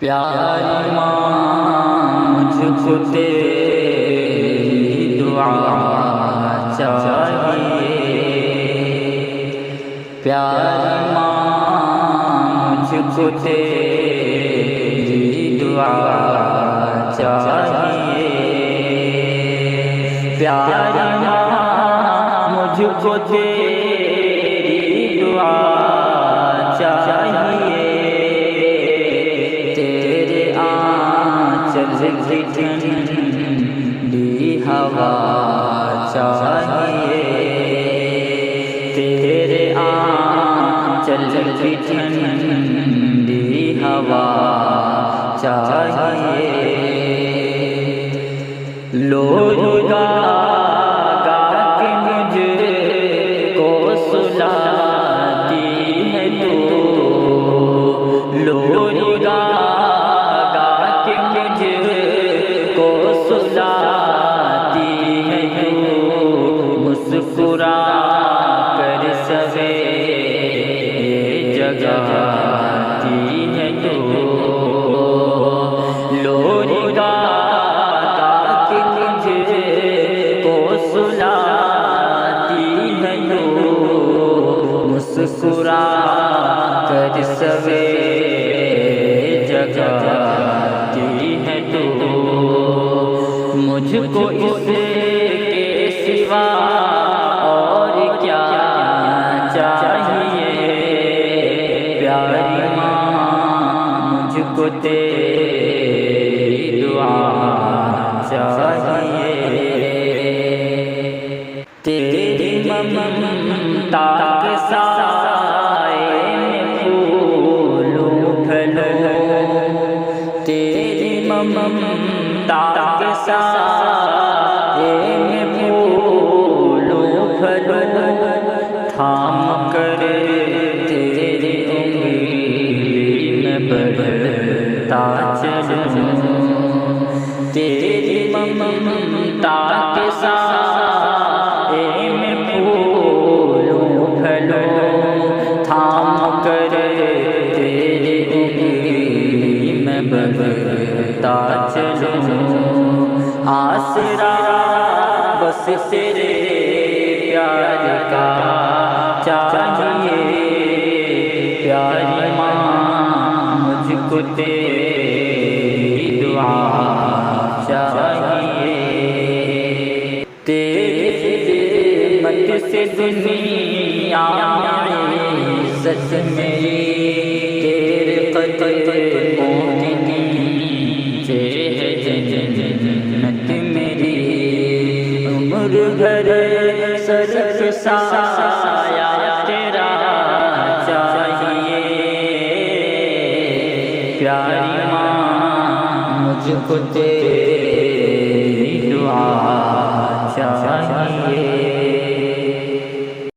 پیاری ماں مجھ کو تیری دعا چاہیے، پیاری ماں مجھ کو تیری دعا چاہیے، پیاری ماں مجھ کو تیری دعا چاہیے، تیرے ٹھنڈی ہوا چاہیے، تیرے آنچل کی ٹھنڈی ہوا چاہیے، لوگ گا کے مجھ کو سلاتی ہے تو، لوگ گا سلاتی ہے تو، مسکرا کر سویرے جگاتی ہے تو، لوگ گا کہ مجھے کو سلاتی ہے تو، مسکرا کر سویرے جگاتی ہے تو، مجھ کو اس کے سوا اور کیا چاہیے، پیاری ماں مجھ کو تیری دعا چاہیے، تیری ممتا کے سائے میں پھول پھلو، تیری ممتا کے سائے میں پھول پھلو، تھام کر تیری انگلی میں بڑھتا چلوں، تیری ممتا کے سائے میں پھول پھلو، تھام کر تیری انگلی میں بڑھتا چلوں، آسرا بس تیرے پیار کا چاہیے، پیاری ماں مجھ کو تیری دعا چاہیے، تیری خدمت سے دنیا میں عزت میری، تیرے قدموں کے نیچے ہے جنت میری، عمر بھر سر پہ سایہ تیرا چاہیے، پیاری ماں مجھ کو تیری دعا